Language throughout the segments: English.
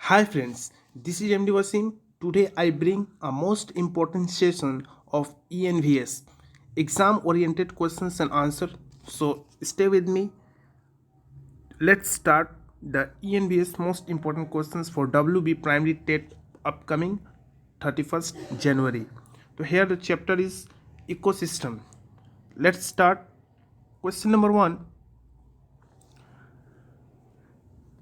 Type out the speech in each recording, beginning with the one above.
Hi friends, this is MD Wasim. Today I bring a most important session of ENVS, exam oriented questions and answer. So stay with me. Let's start the ENVS most important questions for WB primary TET upcoming 31st January. So here the chapter is ecosystem. Let's start. Question number 1.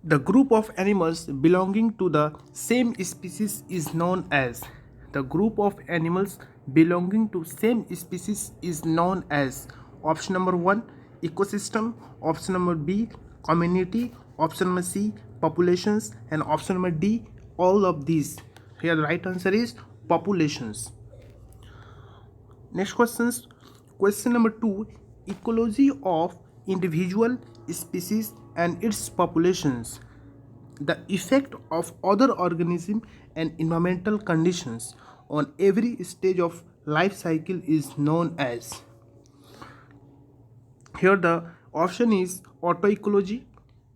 The group of animals belonging to the same species is known as. The group of animals belonging to same species is known as. Option number 1 ecosystem, option number B community, option number C populations, and option number D all of these. Here the right answer is populations. Next questions. Question number 2 ecology of individual species and its populations. The effect of other organisms and environmental conditions on every stage of life cycle is known as. Here the option is autoecology,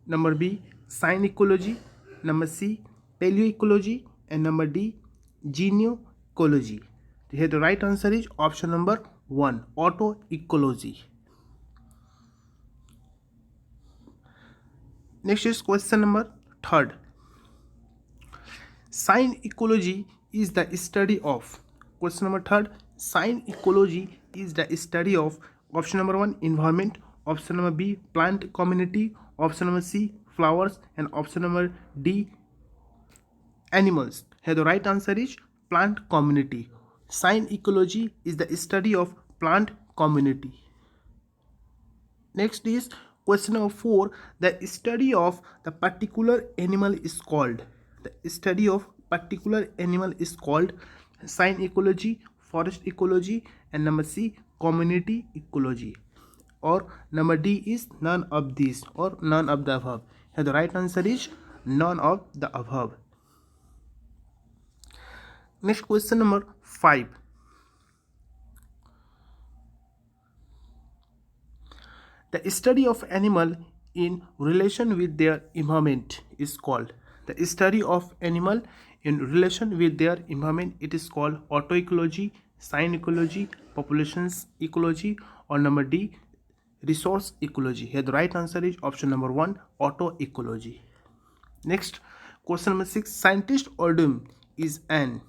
number B synecology, number C paleoecology, and number D genealogy. Here the right answer is option number 1 autoecology. Next is question number 3rd. Synecology is the study of. Question number 3rd. Synecology is the study of. Option number 1 environment, option number B plant community, option number C flowers, and option number D animals. Here the right answer is plant community. Synecology is the study of plant community. Next is question number 4. The study of the particular animal is called. The study of particular animal is called synecology, forest ecology, and number C community ecology. Or number D is none of these or none of the above. Here the right answer is none of the above. Next question number 5. The study of animal in relation with their environment is called. The study of animal in relation with their environment, it is called autoecology, synecology, populations ecology, or number D resource ecology. Here the right answer is option number 1 autoecology. Next question number 6. Scientist ordum is an.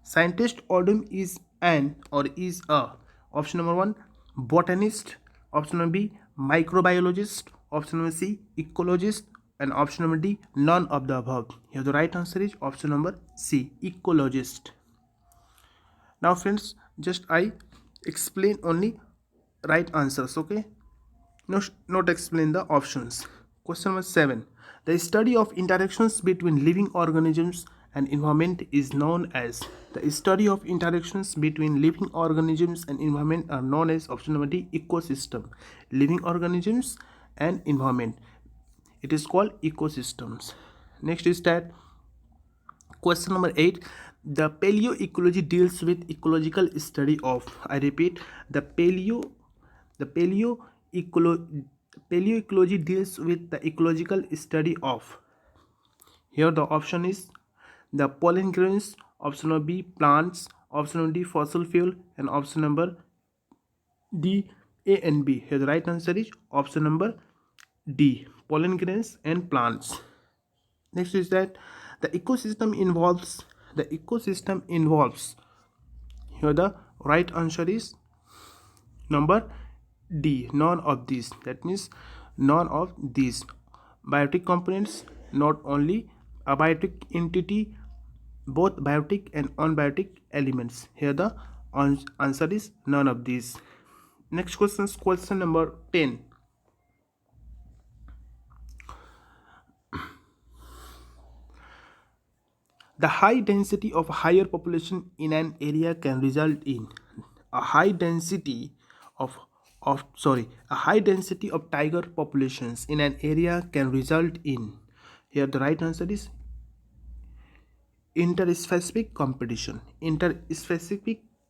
Scientist ordum is an or is a. Option number 1 botanist, option number B microbiologist, option number C ecologist, and option number D none of the above. Here the right answer is option number C ecologist. Now friends, just I explain only right answers, okay? Not explain the options. Question number 7. The study of interactions between living organisms and environment is known as. The study of interactions between living organisms and environment are known as option number D ecosystem. Living organisms and environment, it is called ecosystems. Next is that question number 8. The paleoecology deals with ecological study of. I repeat, the paleoecology deals with the ecological study of. Here the option is the pollen grains, option number B plants, option number D fossil fuel, and option number D A and B. Here the right answer is option number D pollen grains and plants. Next is that the ecosystem involves. Here the right answer is number D none of these. That means none of these biotic components, not only abiotic entity, both biotic and unbiotic elements. Here the answer is none of these. Next question is question number 10. The high density of higher population in an area can result in. A high density of tiger populations in an area can result in. Here the right answer is interspecific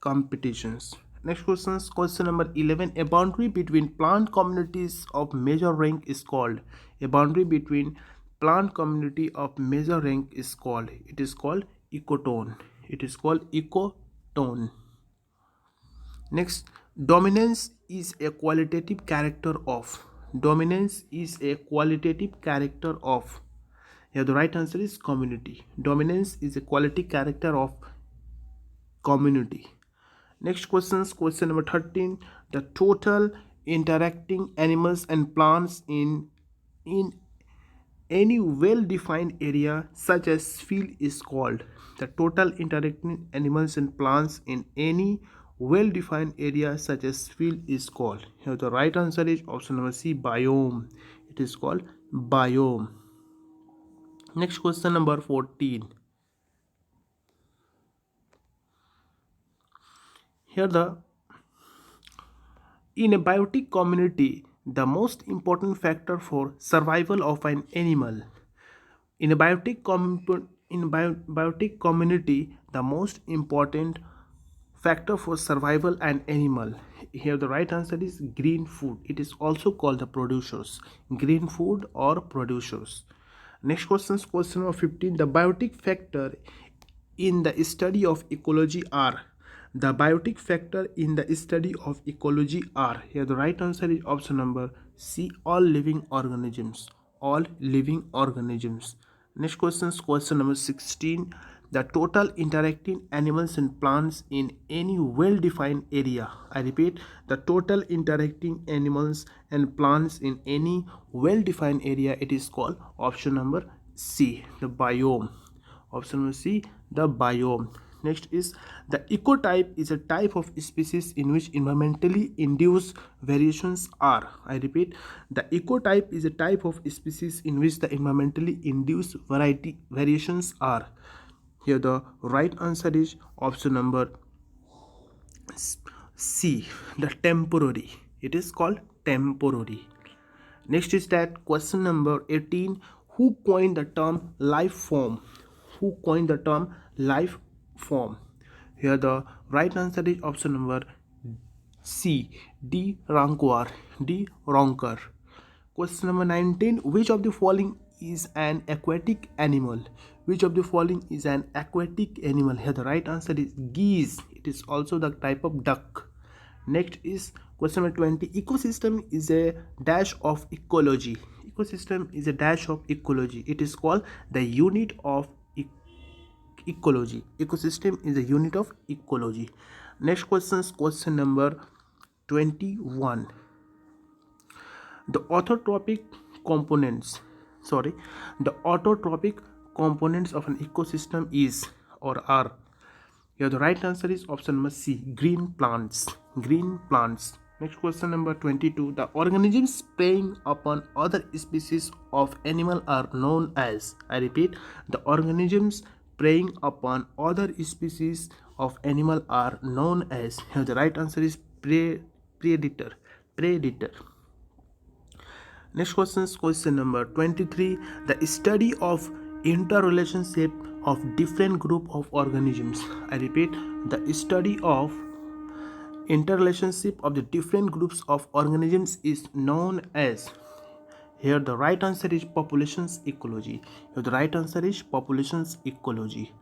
competitions. Next question is question number 11. A boundary between plant communities of major rank is called. A boundary between plant community of major rank is called? It is called ecotone. It is called ecotone. Next, dominance is a qualitative character of. Dominance is a qualitative character of. Here the right answer is community. Dominance is a quality character of community. Next questions, question number 13. The total interacting animals and plants in any well-defined area such as field is called. The total interacting animals and plants in any well-defined area such as field is called. Here the right answer is option number C, biome. It is called biome. Next question number 14. Here the in a biotic community, the most important factor for survival of an animal. In a biotic community, the most important factor for survival an animal. Here the right answer is green food. It is also called the producers. Green food or producers. Next question is question number 15. The biotic factor in the study of ecology are. The biotic factor in the study of ecology are. Here the right answer is option number C, all living organisms. All living organisms. Next question is question number 16. The total interacting animals and plants in any well-defined area. I repeat, the total interacting animals and plants in any well-defined area, it is called option number C, the biome. Option number C, the biome. Next is the ecotype is a type of species in which environmentally induced variations are. I repeat, the ecotype is a type of species in which the environmentally induced variations are. Here the right answer is option number C, the temporary. It is called temporary. Next is that question number 18. Who coined the term life form? Who coined the term life form? Here the right answer is option number C, D. Rankar. D. Rankar. Question number 19. Which of the following is an aquatic animal? Which of the following is an aquatic animal? Here the right answer is geese. It is also the type of duck. Next is question number 20. Ecosystem is a dash of ecology. Ecosystem is a dash of ecology. It is called the unit of ecology. Ecosystem is a unit of ecology. Next question is question number 21. The autotrophic components of an ecosystem is or are. Here the right answer is option number C, green plants. Green plants. Next question number 22. The organisms preying upon other species of animal are known as. I repeat, the organisms preying upon other species of animal are known as. Here the right answer is predator. Predator. Next question is question number 23. The study of interrelationship of different group of organisms. I repeat, the study of interrelationship of the different groups of organisms is known as. Here the right answer is populations ecology. Here the right answer is populations ecology.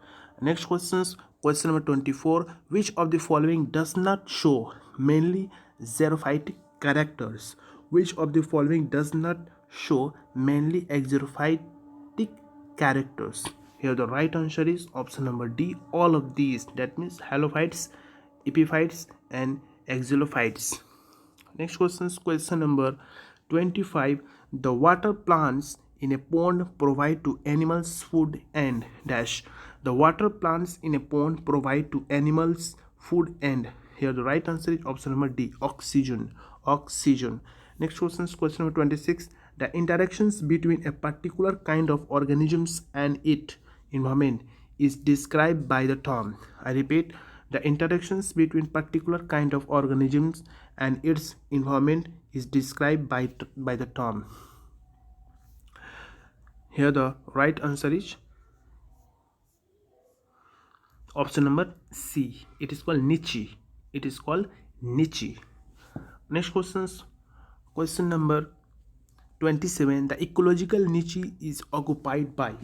Next questions, question number 24. Which of the following does not show mainly xerophytic characters? Which of the following does not show mainly xerophytic characters? Here the right answer is option number D, all of these. That means halophytes, epiphytes and xylophytes. Next question is question number 25. The water plants in a pond provide to animals food and dash. The water plants in a pond provide to animals food and. Here the right answer is option number D, oxygen. Oxygen. Next question is question number 26. The interactions between a particular kind of organisms and its environment is described by the term. I repeat, the interactions between particular kind of organisms and its environment is described by the term. Here the right answer is option number C. It is called niche. It is called niche. Next questions, question number 27. The ecological niche is occupied by.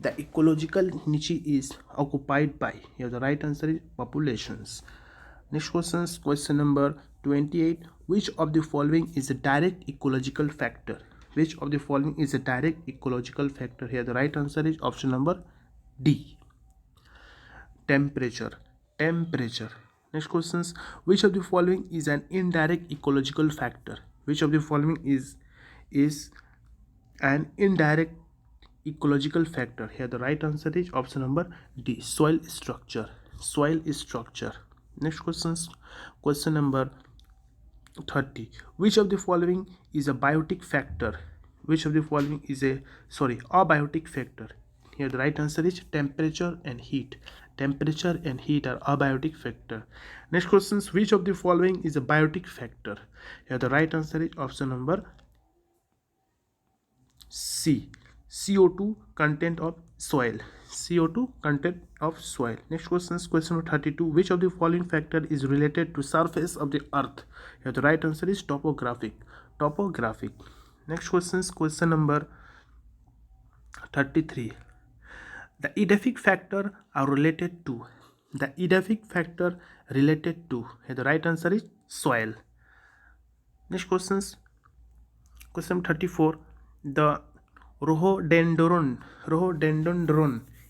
The ecological niche is occupied by. Here the right answer is populations. Next question number 28. Which of the following is a direct ecological factor? Which of the following is a direct ecological factor? Here the right answer is option number D. Temperature. Temperature. Next questions. Which of the following is an indirect ecological factor? Which of the following is an indirect ecological factor? Here the right answer is option number D. Soil structure. Soil structure. Next questions. Question number 30. Which of the following is a biotic factor? Which of the following is abiotic factor? Here the right answer is temperature and heat. Temperature and heat are abiotic factor. Next questions. Which of the following is a biotic factor? Here the right answer is option number C. CO2 content of soil. CO2 content of soil. Next questions. Question number 32. Which of the following factor is related to surface of the earth? Here the right answer is topographic. Topographic. Next questions. Question number 33. The edaphic factor are related to. The edaphic factor related to. Here the right answer is soil. Next questions. Question 34. The rhododendron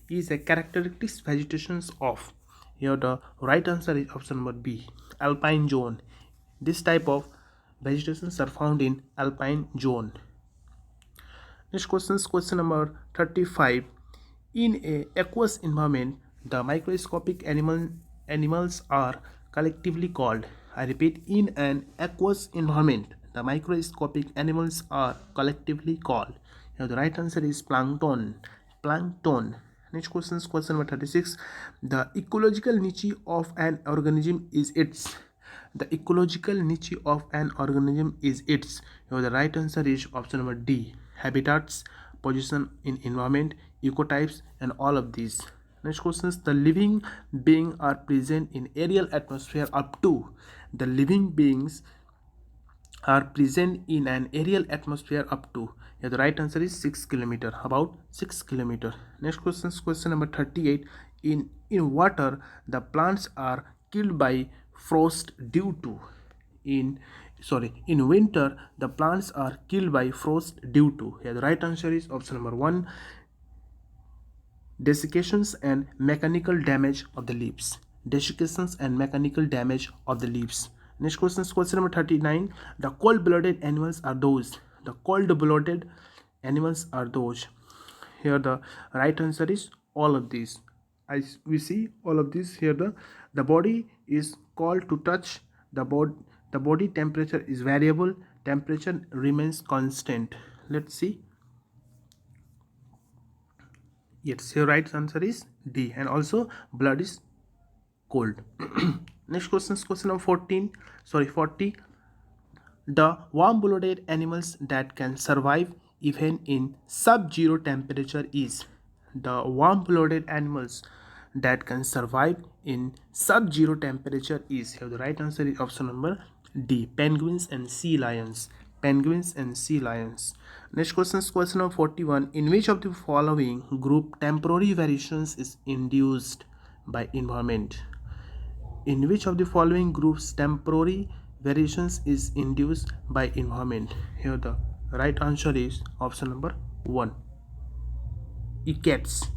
is a characteristic vegetation of. Here the right answer is option number B. Alpine zone. This type of vegetations are found in alpine zone. Next questions. Question number 35. In a aqueous environment, the microscopic animals are collectively called. I repeat, in an aqueous environment, the microscopic animals are collectively called. Here the right answer is plankton. Plankton. Next questions. Question number 36. The ecological niche of an organism is its. The ecological niche of an organism is its. Here the right answer is option number D. Habitats, position in environment, ecotypes, and all of these. Next questions. The living beings are present in aerial atmosphere up to. The living beings are present in an aerial atmosphere up to. Here the right answer is 6 km. About 6 km. Next questions. Question number 38. In water, the plants are killed by frost due to. In winter, the plants are killed by frost due to. Here the right answer is option number 1. Desiccations and mechanical damage of the leaves. Desiccations and mechanical damage of the leaves. Next question is question number 39. The cold-blooded animals are those. The cold-blooded animals are those. Here the right answer is all of these. As we see all of this here, the body is called to touch. The body temperature is variable. Temperature remains constant. Let's see. Yes, your right answer is D. And also blood is cold. Next question is question number 40. The warm-blooded animals that can survive even in sub-zero temperature is. The warm-blooded animals that can survive in sub-zero temperature is. Here the right answer is option number D. Penguins and sea lions. Penguins and sea lions. Next question is question number 41. In which of the following group temporary variations is induced by environment? In which of the following groups temporary variations is induced by environment? Here the right answer is option number 1. Eukaryotes.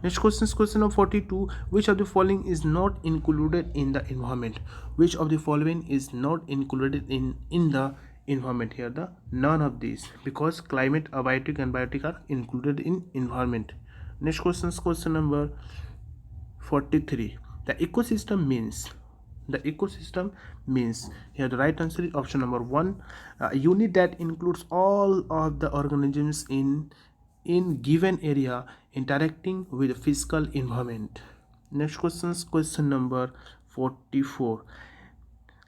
Next question is question number 42. Which of the following is not included in the environment? Which of the following is not included in the environment? Here the none of these, because climate, abiotic and biotic are included in environment. Next question is question number 43. The ecosystem means. The ecosystem means. Here the right answer is option number 1. A unit that includes all of the organisms in given area interacting with the physical environment. Next question is question number 44.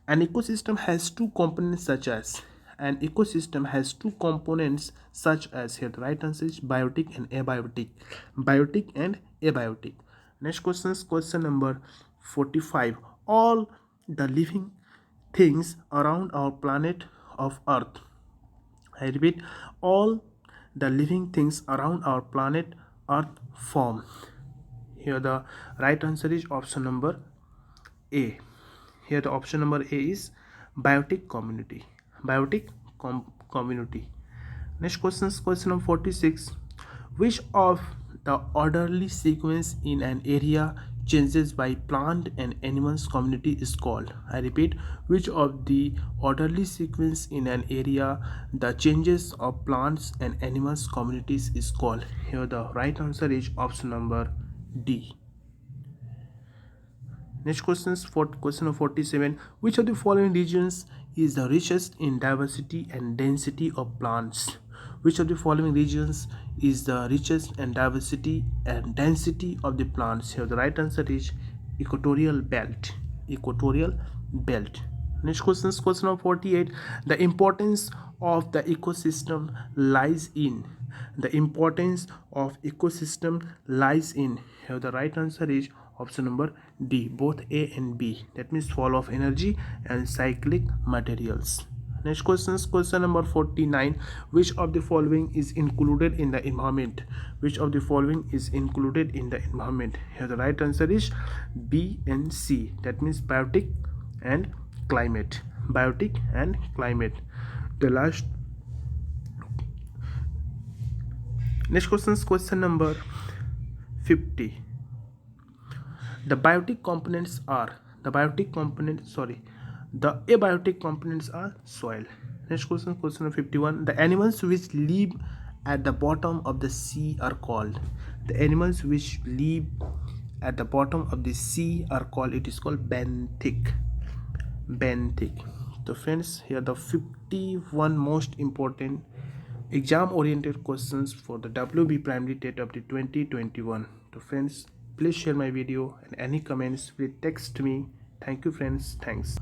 An ecosystem has two components such as. An ecosystem has two components such as. Here the right answer is biotic and abiotic. Biotic and abiotic. Next question is question number 45. All the living things around our planet of Earth I repeat, all the living things around our planet Earth form. Here the right answer is option number A. Here the option number A is biotic community. Biotic community. Next question is question number 46. Which of the orderly sequence in an area changes by plant and animals community is called? I repeat, which of the orderly sequence in an area the changes of plants and animals communities is called? Here the right answer is option number D. Next question is for question number 47. Which of the following regions is the richest in diversity and density of plants? Which of the following regions is the richest in diversity and density of the plants? Here the right answer is equatorial belt. Equatorial belt. Next question is question number 48. The importance of the ecosystem lies in. The importance of ecosystem lies in. Here the right answer is option number D, both A and B. That means fall of energy and cyclic materials. Next question is question number 49. Which of the following is included in the environment? Which of the following is included in the environment? Here the right answer is B and C. That means biotic and climate. Biotic and climate. The last. Next question is question number 50. The abiotic components are the abiotic components are soil. Next question, question number 51. The animals which live at the bottom of the sea are called. The animals which live at the bottom of the sea are called. It is called benthic. Benthic. So friends, here the 51 most important exam oriented questions for the WB primary TET of the 2021. So friends, please share my video and any comments please text me. Thank you friends. Thanks.